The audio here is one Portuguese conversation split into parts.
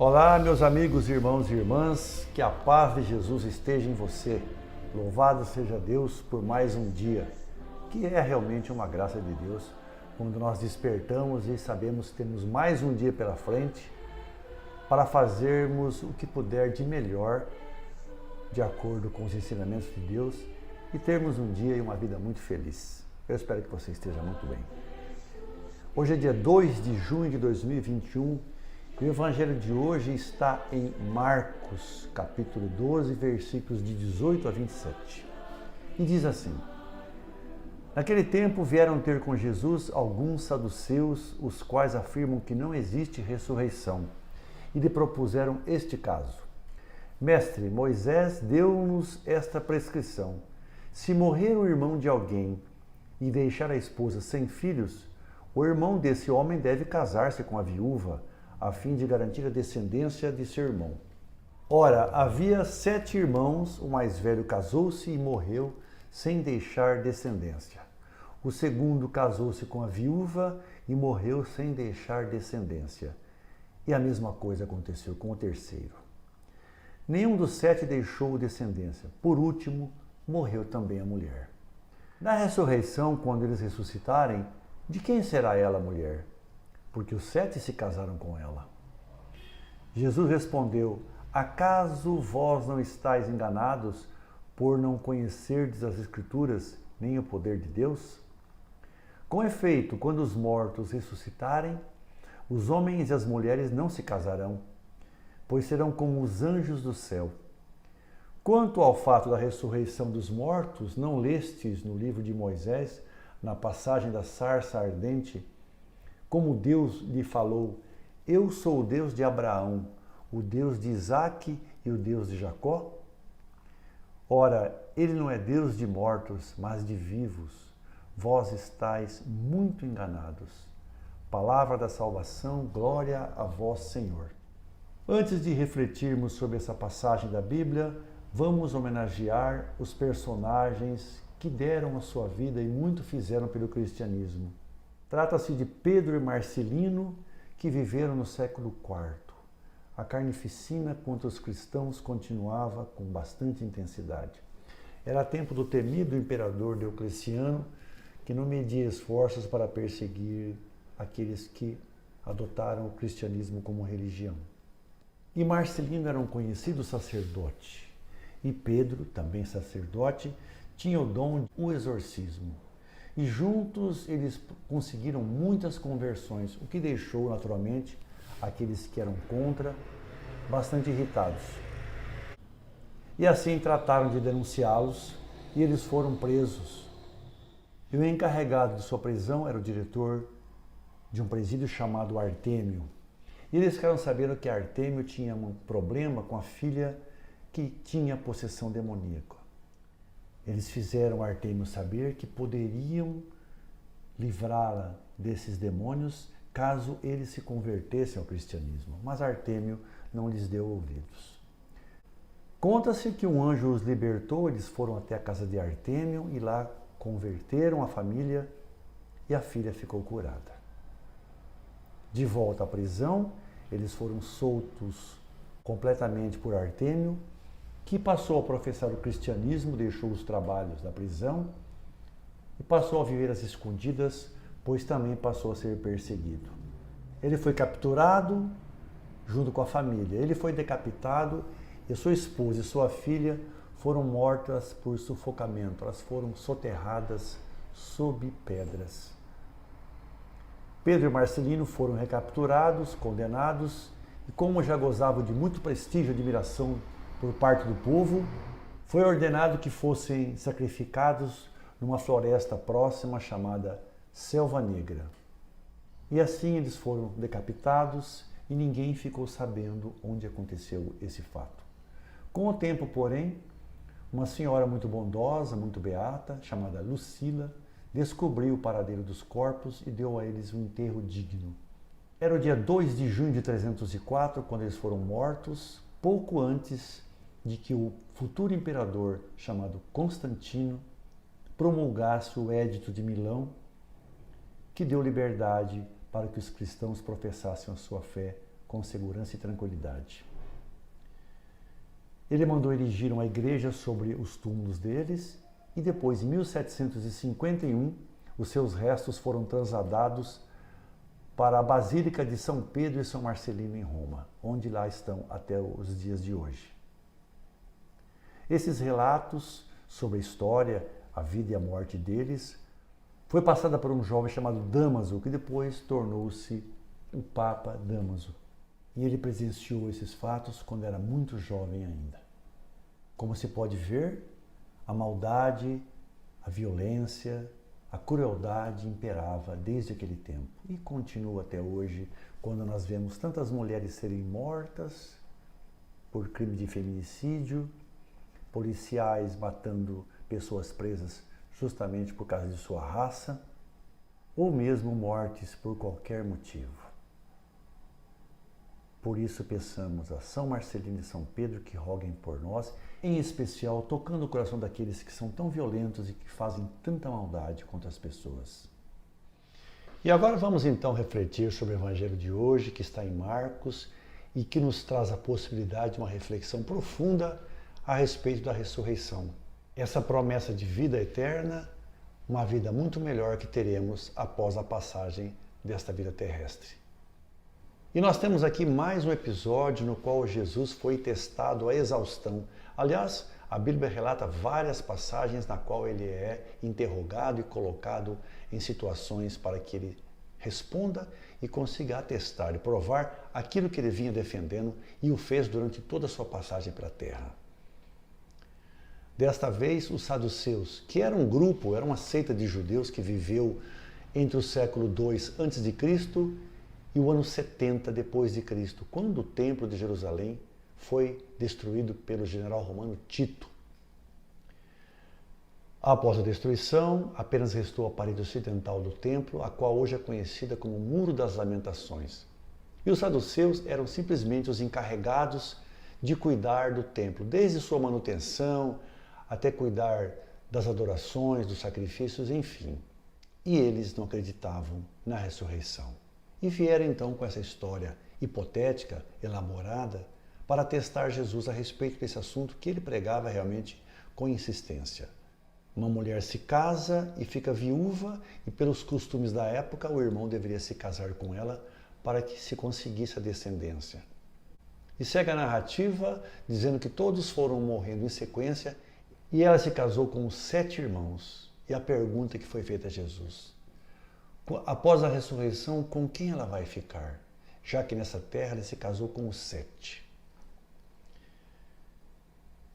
Olá, meus amigos, irmãos e irmãs, que a paz de Jesus esteja em você. Louvado seja Deus por mais um dia, que é realmente uma graça de Deus, quando nós despertamos e sabemos que temos mais um dia pela frente para fazermos o que puder de melhor, de acordo com os ensinamentos de Deus, e termos um dia e uma vida muito feliz. Eu espero que você esteja muito bem. Hoje é dia 2 de junho de 2021, e o evangelho de hoje está em Marcos, capítulo 12, versículos de 18 a 27. E diz assim: Naquele tempo vieram ter com Jesus alguns saduceus, os quais afirmam que não existe ressurreição, e lhe propuseram este caso: Mestre, Moisés deu-nos esta prescrição: se morrer o irmão de alguém e deixar a esposa sem filhos, o irmão desse homem deve casar-se com a viúva, a fim de garantir a descendência de seu irmão. Ora, havia 7 irmãos, o mais velho casou-se e morreu sem deixar descendência. O segundo casou-se com a viúva e morreu sem deixar descendência. E a mesma coisa aconteceu com o terceiro. Nenhum dos 7 deixou descendência. Por último, morreu também a mulher. Na ressurreição, quando eles ressuscitarem, de quem será ela a mulher? Porque os 7 se casaram com ela. Jesus respondeu: Acaso vós não estáis enganados por não conhecerdes as Escrituras nem o poder de Deus? Com efeito, quando os mortos ressuscitarem, os homens e as mulheres não se casarão, pois serão como os anjos do céu. Quanto ao fato da ressurreição dos mortos, não lestes no livro de Moisés, na passagem da sarça ardente, como Deus lhe falou: Eu sou o Deus de Abraão, o Deus de Isaque e o Deus de Jacó? Ora, ele não é Deus de mortos, mas de vivos. Vós estáis muito enganados. Palavra da salvação, glória a vós, Senhor. Antes de refletirmos sobre essa passagem da Bíblia, vamos homenagear os personagens que deram a sua vida e muito fizeram pelo cristianismo. Trata-se de Pedro e Marcelino, que viveram no século IV. A carnificina contra os cristãos continuava com bastante intensidade. Era tempo do temido imperador Diocleciano, que não media esforços para perseguir aqueles que adotaram o cristianismo como religião. E Marcelino era um conhecido sacerdote. E Pedro, também sacerdote, tinha o dom do exorcismo. E juntos eles conseguiram muitas conversões, o que deixou naturalmente aqueles que eram contra bastante irritados. E assim trataram de denunciá-los e eles foram presos. E o encarregado de sua prisão era o diretor de um presídio chamado Artêmio. E eles ficaram sabendo que Artêmio tinha um problema com a filha que tinha possessão demoníaca. Eles fizeram Artêmio saber que poderiam livrá-la desses demônios caso eles se convertessem ao cristianismo. Mas Artêmio não lhes deu ouvidos. Conta-se que um anjo os libertou, eles foram até a casa de Artêmio e lá converteram a família e a filha ficou curada. De volta à prisão, eles foram soltos completamente por Artêmio, que passou a professar o cristianismo, deixou os trabalhos da prisão e passou a viver às escondidas, pois também passou a ser perseguido. Ele foi capturado junto com a família, ele foi decapitado e sua esposa e sua filha foram mortas por sufocamento, elas foram soterradas sob pedras. Pedro e Marcelino foram recapturados, condenados, e como já gozavam de muito prestígio e admiração por parte do povo, foi ordenado que fossem sacrificados numa floresta próxima chamada Selva Negra. E assim eles foram decapitados e ninguém ficou sabendo onde aconteceu esse fato. Com o tempo, porém, uma senhora muito bondosa, muito beata, chamada Lucila, descobriu o paradeiro dos corpos e deu a eles um enterro digno. Era o dia 2 de junho de 304, quando eles foram mortos, pouco antes de que o futuro imperador, chamado Constantino, promulgasse o Edito de Milão, que deu liberdade para que os cristãos professassem a sua fé com segurança e tranquilidade. Ele mandou erigir uma igreja sobre os túmulos deles e depois, em 1751, os seus restos foram trasladados para a Basílica de São Pedro e São Marcelino em Roma, onde lá estão até os dias de hoje. Esses relatos sobre a história, a vida e a morte deles foi passada por um jovem chamado Dámaso, que depois tornou-se o Papa Dámaso. E ele presenciou esses fatos quando era muito jovem ainda. Como se pode ver, a maldade, a violência, a crueldade imperava desde aquele tempo e continua até hoje, quando nós vemos tantas mulheres serem mortas por crime de feminicídio, policiais matando pessoas presas justamente por causa de sua raça, ou mesmo mortes por qualquer motivo. Por isso peçamos a São Marcelino e São Pedro que roguem por nós, em especial tocando o coração daqueles que são tão violentos e que fazem tanta maldade contra as pessoas. E agora vamos então refletir sobre o Evangelho de hoje, que está em Marcos e que nos traz a possibilidade de uma reflexão profunda a respeito da ressurreição. Essa promessa de vida eterna, uma vida muito melhor que teremos após a passagem desta vida terrestre. E nós temos aqui mais um episódio no qual Jesus foi testado à exaustão. Aliás, a Bíblia relata várias passagens na qual ele é interrogado e colocado em situações para que ele responda e consiga atestar e provar aquilo que ele vinha defendendo e o fez durante toda a sua passagem pela terra. Desta vez, os saduceus, que era um grupo, era uma seita de judeus que viveu entre o século II a.C. e o ano 70 depois de Cristo, quando o Templo de Jerusalém foi destruído pelo general romano Tito. Após a destruição, apenas restou a parede ocidental do templo, a qual hoje é conhecida como Muro das Lamentações. E os saduceus eram simplesmente os encarregados de cuidar do templo, desde sua manutenção até cuidar das adorações, dos sacrifícios, enfim. E eles não acreditavam na ressurreição. E vieram então com essa história hipotética, elaborada, para testar Jesus a respeito desse assunto que ele pregava realmente com insistência. Uma mulher se casa e fica viúva e pelos costumes da época o irmão deveria se casar com ela para que se conseguisse a descendência. E segue a narrativa dizendo que todos foram morrendo em sequência e ela se casou com os 7 irmãos. E a pergunta que foi feita a Jesus: após a ressurreição, com quem ela vai ficar? Já que nessa terra ela se casou com os 7.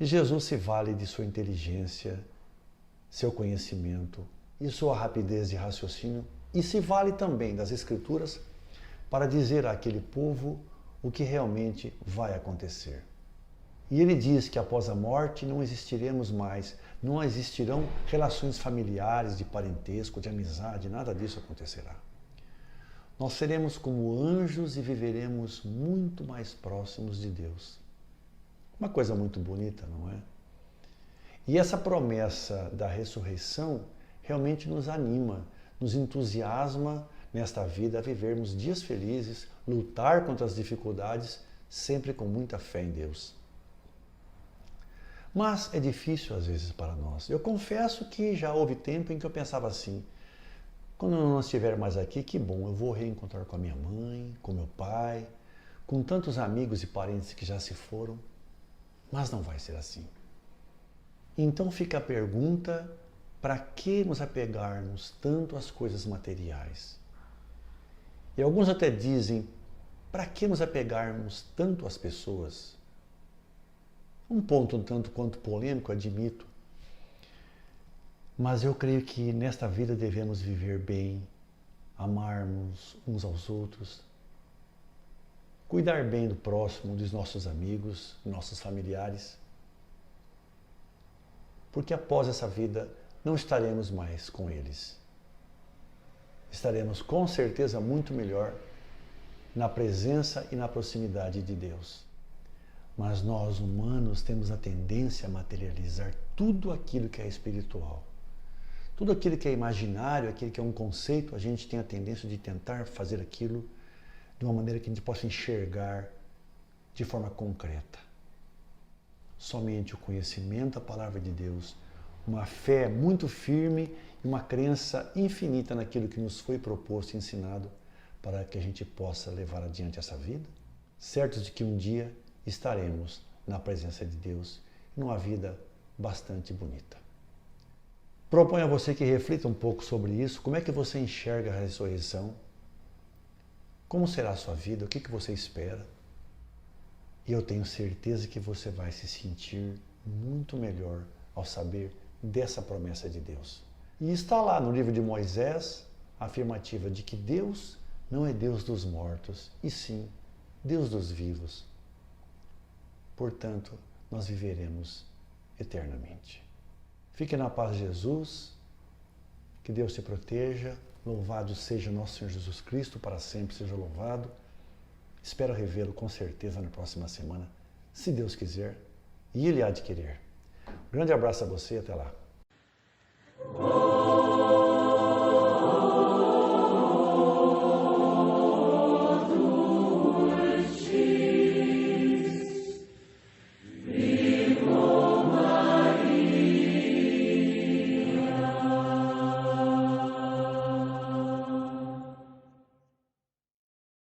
E Jesus se vale de sua inteligência, seu conhecimento e sua rapidez de raciocínio e se vale também das Escrituras para dizer àquele povo o que realmente vai acontecer. E ele diz que após a morte não existiremos mais, não existirão relações familiares, de parentesco, de amizade, nada disso acontecerá. Nós seremos como anjos e viveremos muito mais próximos de Deus. Uma coisa muito bonita, não é? E essa promessa da ressurreição realmente nos anima, nos entusiasma nesta vida a vivermos dias felizes, lutar contra as dificuldades, sempre com muita fé em Deus. Mas é difícil às vezes para nós. Eu confesso que já houve tempo em que eu pensava assim: quando eu não estiver mais aqui, que bom, eu vou reencontrar com a minha mãe, com meu pai, com tantos amigos e parentes que já se foram. Mas não vai ser assim. Então fica a pergunta: para que nos apegarmos tanto às coisas materiais? E alguns até dizem: para que nos apegarmos tanto às pessoas? Um ponto um tanto quanto polêmico, admito. Mas eu creio que nesta vida devemos viver bem, amarmos uns aos outros, cuidar bem do próximo, dos nossos amigos, nossos familiares. Porque após essa vida não estaremos mais com eles. Estaremos com certeza muito melhor na presença e na proximidade de Deus. Mas nós, humanos, temos a tendência a materializar tudo aquilo que é espiritual. Tudo aquilo que é imaginário, aquilo que é um conceito, a gente tem a tendência de tentar fazer aquilo de uma maneira que a gente possa enxergar de forma concreta. Somente o conhecimento da palavra de Deus, uma fé muito firme e uma crença infinita naquilo que nos foi proposto e ensinado para que a gente possa levar adiante essa vida, certos de que um dia estaremos na presença de Deus, numa vida bastante bonita. Proponho a você que reflita um pouco sobre isso, como é que você enxerga a ressurreição, como será a sua vida, o que você espera. E eu tenho certeza que você vai se sentir muito melhor ao saber dessa promessa de Deus. E está lá no livro de Moisés a afirmativa de que Deus não é Deus dos mortos, e sim Deus dos vivos. Portanto, nós viveremos eternamente. Fique na paz de Jesus, que Deus te proteja, louvado seja nosso Senhor Jesus Cristo, para sempre seja louvado. Espero revê-lo com certeza na próxima semana, se Deus quiser, e Ele há de querer. Um grande abraço a você e até lá.